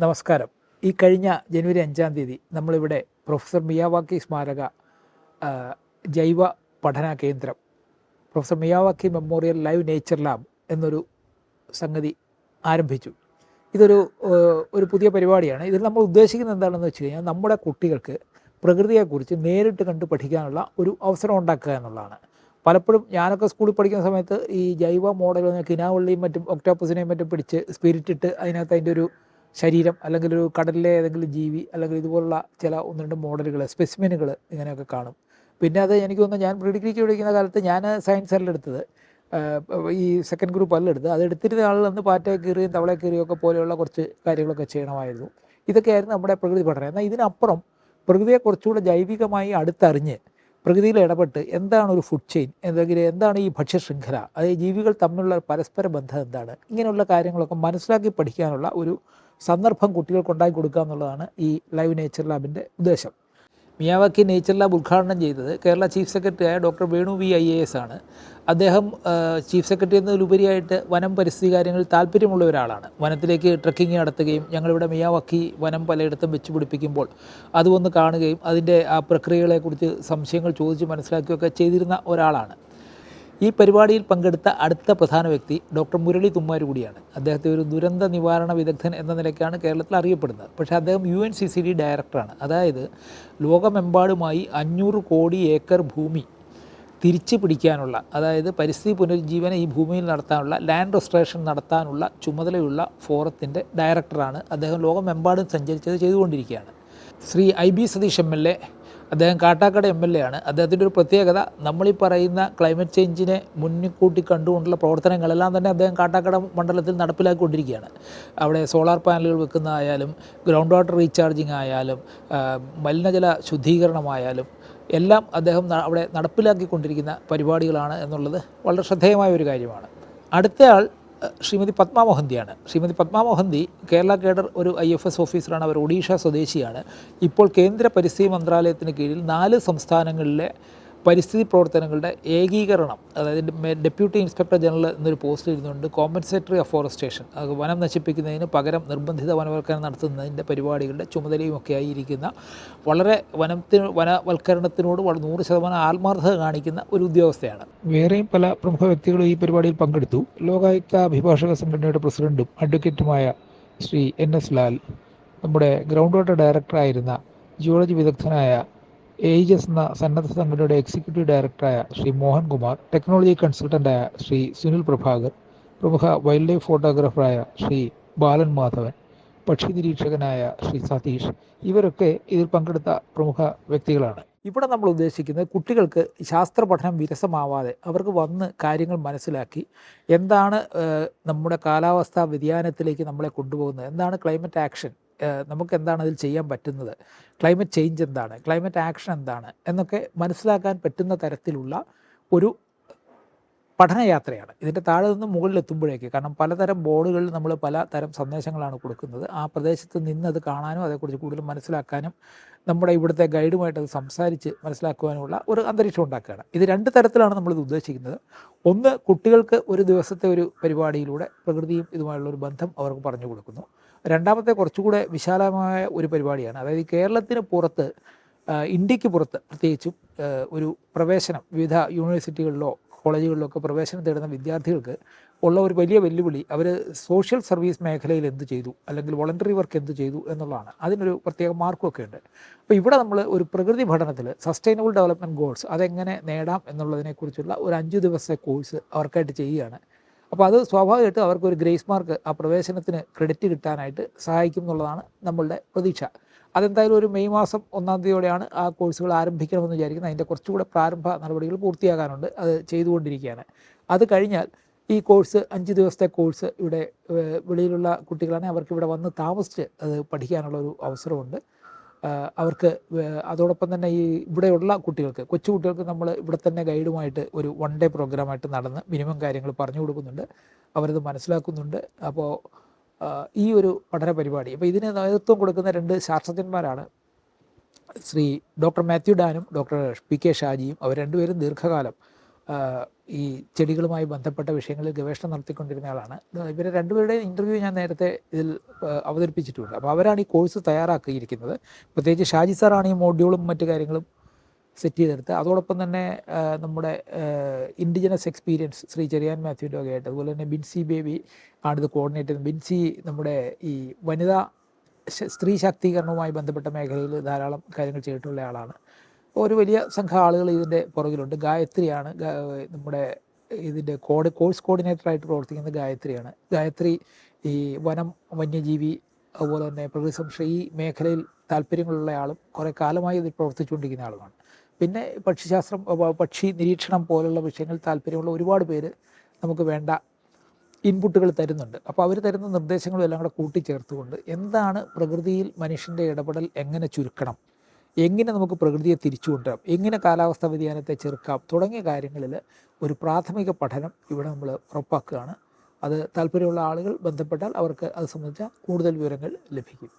നമസ്കാരം. ഈ കഴിഞ്ഞ ജനുവരി 5-ാം തീയതി നമ്മളിവിടെ പ്രൊഫസർ മിയാവാക്കി സ്മാരക ജൈവ പഠന കേന്ദ്രം, professor Miyawaki memorial live nature lab എന്നൊരു സംഗതി ആരംഭിച്ചു. ഇതൊരു പുതിയ പരിപാടിയാണ്. ഇതിൽ നമ്മൾ ഉദ്ദേശിക്കുന്നത് എന്താണെന്ന് വെച്ച് കഴിഞ്ഞാൽ നമ്മുടെ കുട്ടികൾക്ക് പ്രകൃതിയെക്കുറിച്ച് നേരിട്ട് കണ്ട് പഠിക്കാനുള്ള ഒരു അവസരം ഉണ്ടാക്കുക എന്നുള്ളതാണ്. പലപ്പോഴും ഞാനൊക്കെ സ്കൂളിൽ പഠിക്കുന്ന സമയത്ത് ഈ ജൈവ മോഡൽ കിനാവള്ളിയും മറ്റും ഒക്ടോപ്പസിനെയും മറ്റും പിടിച്ച് സ്പിരിറ്റിട്ട് അതിനകത്ത് അതിൻ്റെ ഒരു ശരീരം അല്ലെങ്കിൽ ഒരു കടലിലെ ഏതെങ്കിലും ജീവി അല്ലെങ്കിൽ ഇതുപോലുള്ള ചില 1-2 മോഡലുകൾ, സ്പെസിമെനുകൾ ഇങ്ങനെയൊക്കെ കാണും. പിന്നെ അത് എനിക്ക് തോന്നുന്നു ഞാൻ പ്രീ ഡിഗ്രിക്ക് പഠിക്കുന്ന കാലത്ത് ഞാൻ സയൻസ് അല്ല എടുത്തത്, ഈ സെക്കൻഡ് ഗ്രൂപ്പ് അല്ല എടുത്തത്. അത് എടുത്തിരുന്ന ആളിൽ നിന്ന് പാറ്റയെ കീറിയും തവളയെ കീറിയും ഒക്കെ പോലെയുള്ള കുറച്ച് കാര്യങ്ങളൊക്കെ ചെയ്യണമായിരുന്നു. ഇതൊക്കെയായിരുന്നു നമ്മുടെ പ്രകൃതി പഠനം. എന്നാൽ ഇതിനപ്പുറം പ്രകൃതിയെ കുറച്ചുകൂടെ ജൈവികമായി അടുത്തറിഞ്ഞ് പ്രകൃതിയിൽ ഇടപെട്ട് എന്താണ് ഒരു ഫുഡ് ചെയിൻ, എന്താണ് ഈ ഭക്ഷ്യശൃംഖല, അത് ജീവികൾ തമ്മിലുള്ള പരസ്പര ബന്ധം എന്താണ്, ഇങ്ങനെയുള്ള കാര്യങ്ങളൊക്കെ മനസ്സിലാക്കി പഠിക്കാനുള്ള ഒരു സന്ദർഭം കുട്ടികൾക്ക് ഉണ്ടാക്കി കൊടുക്കുക എന്നുള്ളതാണ് ഈ ലൈവ് നേച്ചർ ലാബിൻ്റെ ഉദ്ദേശം. മിയാവാക്കി നേച്ചർ ലാബ് ഉദ്ഘാടനം ചെയ്തത് കേരള ചീഫ് സെക്രട്ടറിയായ ഡോക്ടർ വേണു വി IAS ആണ്. അദ്ദേഹം ചീഫ് സെക്രട്ടറി എന്നതിലുപരിയായിട്ട് വനം പരിസ്ഥിതി കാര്യങ്ങളിൽ താല്പര്യമുള്ള ഒരാളാണ്. വനത്തിലേക്ക് ട്രക്കിംഗ് നടത്തുകയും ഞങ്ങളിവിടെ മിയാവാക്കി വനം പലയിടത്തും വെച്ച് പിടിപ്പിക്കുമ്പോൾ അത് വന്ന് കാണുകയും അതിൻ്റെ ആ പ്രക്രിയകളെക്കുറിച്ച് സംശയങ്ങൾ ചോദിച്ച് മനസ്സിലാക്കുകയൊക്കെ ചെയ്തിരുന്ന ഒരാളാണ്. ഈ പരിപാടിയിൽ പങ്കെടുത്ത അടുത്ത പ്രധാന വ്യക്തി ഡോക്ടർ മുരളി തുമ്മാരു കൂടിയാണ്. അദ്ദേഹത്തെ ഒരു ദുരന്ത നിവാരണ വിദഗ്ധൻ എന്ന നിലയ്ക്കാണ് കേരളത്തിൽ അറിയപ്പെടുന്നത്. പക്ഷേ അദ്ദേഹം UNCCD ഡയറക്ടറാണ്. അതായത് ലോകമെമ്പാടുമായി 500 കോടി ഏക്കർ ഭൂമി തിരിച്ചു പിടിക്കാനുള്ള, അതായത് പരിസ്ഥിതി പുനരുജ്ജീവനം ഈ ഭൂമിയിൽ നടത്താനുള്ള, ലാൻഡ് റെസ്റ്റോറേഷൻ നടത്താനുള്ള ചുമതലയുള്ള ഫോറത്തിൻ്റെ ഡയറക്ടറാണ് അദ്ദേഹം. ലോകമെമ്പാടും സഞ്ചരിച്ചത് ചെയ്തുകൊണ്ടിരിക്കുകയാണ്. ശ്രീ IB സതീഷ് MLA, അദ്ദേഹം കാട്ടാക്കട MLA ആണ്. അദ്ദേഹത്തിൻ്റെ ഒരു പ്രത്യേകത, നമ്മളീ പറയുന്ന ക്ലൈമറ്റ് ചേഞ്ചിനെ മുൻകൂട്ടി കണ്ടുകൊണ്ടുള്ള പ്രവർത്തനങ്ങളെല്ലാം തന്നെ അദ്ദേഹം കാട്ടാക്കട മണ്ഡലത്തിൽ നടപ്പിലാക്കിക്കൊണ്ടിരിക്കുകയാണ്. അവിടെ സോളാർ പാനലുകൾ വെക്കുന്നതായാലും, ഗ്രൗണ്ട് വാട്ടർ റീചാർജിങ് ആയാലും, മലിനജല ശുദ്ധീകരണമായാലും എല്ലാം അദ്ദേഹം അവിടെ നടപ്പിലാക്കിക്കൊണ്ടിരിക്കുന്ന പരിപാടികളാണ് എന്നുള്ളത് വളരെ ശ്രദ്ധേയമായ ഒരു കാര്യമാണ്. അടുത്തയാൾ ശ്രീമതി പത്മ മോഹന്തിയാണ്. ശ്രീമതി പത്മ മോഹന്തി കേരള കേഡർ ഒരു IFS ഓഫീസറാണ്. അവർ ഒഡീഷ സ്വദേശിയാണ്. ഇപ്പോൾ കേന്ദ്ര പരിസ്ഥിതി മന്ത്രാലയത്തിന് കീഴിൽ 4 സംസ്ഥാനങ്ങളിലെ പരിസ്ഥിതി പ്രവർത്തനങ്ങളുടെ ഏകീകരണം, അതായത് ഡെപ്യൂട്ടി ഇൻസ്പെക്ടർ ജനറൽ എന്നൊരു പോസ്റ്റ് ഇരുന്നുകൊണ്ട് കോമ്പൻസേറ്ററി അഫോറസ്റ്റേഷൻ, വനം നശിപ്പിക്കുന്നതിന് പകരം നിർബന്ധിത വനവൽക്കരണം നടത്തുന്നതിൻ്റെ പരിപാടികളുടെ ചുമതലയുമൊക്കെ ആയിരിക്കുന്ന, വളരെ വനവൽക്കരണത്തിനോട് 100% ആത്മാർത്ഥത കാണിക്കുന്ന ഒരു ഉദ്യോഗസ്ഥയാണ്. വേറെയും പല പ്രമുഖ വ്യക്തികളും ഈ പരിപാടിയിൽ പങ്കെടുത്തു. ലോകായുക്ത അഭിഭാഷക സംഘടനയുടെ പ്രസിഡന്റും അഡ്വക്കേറ്റുമായ ശ്രീ NS ലാൽ, നമ്മുടെ ഗ്രൗണ്ട് വാട്ടർ ഡയറക്ടറായിരുന്ന ജിയോളജി വിദഗ്ധനായ AGS എന്ന സന്നദ്ധ സംഘടനയുടെ എക്സിക്യൂട്ടീവ് ഡയറക്ടറായ ശ്രീ മോഹൻകുമാർ, ടെക്നോളജി കൺസൾട്ടൻ്റായ ശ്രീ സുനിൽ പ്രഭാകർ, പ്രമുഖ വൈൽഡ് ലൈഫ് ഫോട്ടോഗ്രാഫറായ ശ്രീ ബാലൻ മാധവൻ, പക്ഷി നിരീക്ഷകനായ ശ്രീ സതീഷ്, ഇവരൊക്കെ ഇതിൽ പങ്കെടുത്ത പ്രമുഖ വ്യക്തികളാണ്. ഇവിടെ നമ്മൾ ഉദ്ദേശിക്കുന്നത് കുട്ടികൾക്ക് ശാസ്ത്ര പഠനം വിരസമാവാതെ അവർക്ക് വന്ന് കാര്യങ്ങൾ മനസ്സിലാക്കി എന്താണ് നമ്മുടെ കാലാവസ്ഥാ വ്യതിയാനത്തിലേക്ക് നമ്മളെ കൊണ്ടുപോകുന്നത്, എന്താണ് ക്ലൈമറ്റ് ആക്ഷൻ, നമുക്ക് എന്താണ് അതിൽ ചെയ്യാൻ പറ്റുന്നത്, ക്ലൈമറ്റ് ചേഞ്ച് എന്താണ്, ക്ലൈമറ്റ് ആക്ഷൻ എന്താണ് എന്നൊക്കെ മനസ്സിലാക്കാൻ പറ്റുന്ന തരത്തിലുള്ള ഒരു പഠനയാത്രയാണ്. ഇതിൻ്റെ താഴെ നിന്ന് മുകളിലെത്തുമ്പോഴേക്ക്, കാരണം പലതരം ബോർഡുകളിൽ നമ്മൾ പലതരം സന്ദേശങ്ങളാണ് കൊടുക്കുന്നത്, ആ പ്രദേശത്ത് നിന്ന് അത് കാണാനും അതേക്കുറിച്ച് കൂടുതൽ മനസ്സിലാക്കാനും നമ്മുടെ ഇവിടുത്തെ ഗൈഡുമായിട്ട് അത് സംസാരിച്ച് മനസ്സിലാക്കുവാനുമുള്ള ഒരു അന്തരീക്ഷം ഉണ്ടാക്കുകയാണ്. ഇത് 2 തരത്തിലാണ് നമ്മളിത് ഉദ്ദേശിക്കുന്നത്. ഒന്ന്, കുട്ടികൾക്ക് ഒരു ദിവസത്തെ ഒരു പരിപാടിയിലൂടെ പ്രകൃതിയും ഇതുമായുള്ളൊരു ബന്ധം അവർക്ക് പറഞ്ഞു കൊടുക്കുന്നു. രണ്ടാമത്തെ കുറച്ചുകൂടെ വിശാലമായ ഒരു പരിപാടിയാണ്. അതായത് കേരളത്തിന് പുറത്ത്, ഇന്ത്യക്ക് പുറത്ത് പ്രത്യേകിച്ചും ഒരു പ്രവേശനം, വിവിധ യൂണിവേഴ്സിറ്റികളിലോ കോളേജുകളിലൊക്കെ പ്രവേശനം തേടുന്ന വിദ്യാർത്ഥികൾക്ക് ഉള്ള ഒരു വലിയ വെല്ലുവിളി, അവർ സോഷ്യൽ സർവീസ് മേഖലയിൽ എന്ത് ചെയ്തു അല്ലെങ്കിൽ വോളണ്ടറി വർക്ക് എന്ത് ചെയ്തു എന്നുള്ളതാണ്. അതിനൊരു പ്രത്യേക മാർക്കൊക്കെ ഉണ്ട്. അപ്പോൾ ഇവിടെ നമ്മൾ ഒരു പ്രകൃതി പഠനത്തിൽ സസ്റ്റൈനബിൾ ഡെവലപ്മെൻറ്റ് ഗോൾസ് അതെങ്ങനെ നേടാം എന്നുള്ളതിനെക്കുറിച്ചുള്ള ഒരു 5 ദിവസത്തെ കോഴ്സ് അവർക്കായിട്ട് ചെയ്യുകയാണ്. അപ്പോൾ അത് സ്വാഭാവികമായിട്ടും അവർക്കൊരു ഗ്രേസ് മാർക്ക്, ആ പ്രവേശനത്തിന് ക്രെഡിറ്റ് കിട്ടാനായിട്ട് സഹായിക്കും എന്നുള്ളതാണ് നമ്മളുടെ പ്രതീക്ഷ. അതെന്തായാലും ഒരു മെയ് മാസം 1-ാം തീയതിയോടെയാണ് ആ കോഴ്സുകൾ ആരംഭിക്കണമെന്ന് വിചാരിക്കുന്നത്. അതിൻ്റെ കുറച്ചുകൂടെ പ്രാരംഭ നടപടികൾ പൂർത്തിയാകാനുണ്ട്, അത് ചെയ്തുകൊണ്ടിരിക്കുകയാണ്. അത് കഴിഞ്ഞാൽ ഈ കോഴ്സ് 5 ദിവസത്തെ കോഴ്സ് ഇവിടെ വെളിയിലുള്ള കുട്ടികളാണെങ്കിൽ അവർക്ക് ഇവിടെ വന്ന് താമസിച്ച് അത് പഠിക്കാനുള്ളൊരു അവസരമുണ്ട്. അവർക്ക് അതോടൊപ്പം തന്നെ ഈ ഇവിടെയുള്ള കുട്ടികൾക്ക്, കൊച്ചു കുട്ടികൾക്ക് നമ്മൾ ഇവിടെ തന്നെ ഗൈഡുമായിട്ട് ഒരു 1 ഡേ പ്രോഗ്രാമായിട്ട് നടന്ന് മിനിമം കാര്യങ്ങൾ പറഞ്ഞു കൊടുക്കുന്നുണ്ട്, അവരത് മനസ്സിലാക്കുന്നുണ്ട്. അപ്പോൾ ഈ ഒരു പഠന പരിപാടി, അപ്പോൾ ഇതിന് നേതൃത്വം കൊടുക്കുന്ന 2 ശാസ്ത്രജ്ഞന്മാരാണ്, ശ്രീ ഡോക്ടർ മാത്യു ഡാനും ഡോക്ടർ PK ഷാജിയും. അവർ 2 പേരും ദീർഘകാലം ഈ ചെടികളുമായി ബന്ധപ്പെട്ട വിഷയങ്ങളിൽ ഗവേഷണം നടത്തിക്കൊണ്ടിരുന്ന ആളാണ്. ഇവരെ രണ്ടുപേരുടെയും ഇൻ്റർവ്യൂ ഞാൻ നേരത്തെ ഇതിൽ അവതരിപ്പിച്ചിട്ടുണ്ട്. അപ്പോൾ അവരാണ് ഈ കോഴ്സ് തയ്യാറാക്കിയിരിക്കുന്നത്. പ്രത്യേകിച്ച് ഷാജി സാറാണ് ഈ മോഡ്യൂളും മറ്റു കാര്യങ്ങളും സെറ്റ് ചെയ്തെടുത്ത്. അതോടൊപ്പം തന്നെ നമ്മുടെ ഇൻഡിജിനസ് എക്സ്പീരിയൻസ് ശ്രീ ചെറിയാൻ മാത്യുവിൻ്റെ ഒക്കെ ആയിട്ട്, അതുപോലെ തന്നെ ബിൻസി ബേബി ആണിത് കോർഡിനേറ്റ് ചെയ്യുന്നത്. ബിൻസി നമ്മുടെ ഈ വനിതാ സ്ത്രീ ശാക്തീകരണവുമായി ബന്ധപ്പെട്ട മേഖലയിൽ ധാരാളം കാര്യങ്ങൾ ചെയ്തിട്ടുള്ള ആളാണ്. ഒരു വലിയ സംഘം ആളുകൾ ഇതിൻ്റെ പുറകിലുണ്ട്. ഗായത്രിയാണ് നമ്മുടെ ഇതിൻ്റെ കോഴ്സ് കോർഡിനേറ്ററായിട്ട് പ്രവർത്തിക്കുന്നത്. ഗായത്രി ഈ വനം, വന്യജീവി, അതുപോലെ തന്നെ പ്രകൃതി സംരക്ഷണം ഈ മേഖലയിൽ താല്പര്യങ്ങളുള്ള ആളും കുറേ കാലമായി ഇതിൽ പ്രവർത്തിച്ചുകൊണ്ടിരിക്കുന്ന ആളുമാണ്. പിന്നെ പക്ഷിശാസ്ത്രം, പക്ഷി നിരീക്ഷണം പോലുള്ള വിഷയങ്ങൾ താല്പര്യമുള്ള ഒരുപാട് പേര് നമുക്ക് വേണ്ട ഇൻപുട്ടുകൾ തരുന്നുണ്ട്. അപ്പോൾ അവർ തരുന്ന നിർദ്ദേശങ്ങളും എല്ലാം കൂടെ കൂട്ടിച്ചേർത്തുകൊണ്ട് എന്താണ് പ്രകൃതിയിൽ മനുഷ്യൻ്റെ ഇടപെടൽ എങ്ങനെ ചുരുക്കണം, എങ്ങനെ നമുക്ക് പ്രകൃതിയെ തിരിച്ചു കൊണ്ടുവരാം, എങ്ങനെ കാലാവസ്ഥാ വ്യതിയാനത്തെ ചെറുക്കാം തുടങ്ങിയ കാര്യങ്ങളിൽ ഒരു പ്രാഥമിക പഠനം ഇവിടെ നമ്മൾ ഉറപ്പാക്കുകയാണ്. അത് താല്പര്യമുള്ള ആളുകൾ ബന്ധപ്പെട്ടാൽ അവർക്ക് അത് സംബന്ധിച്ച കൂടുതൽ വിവരങ്ങൾ ലഭിക്കും.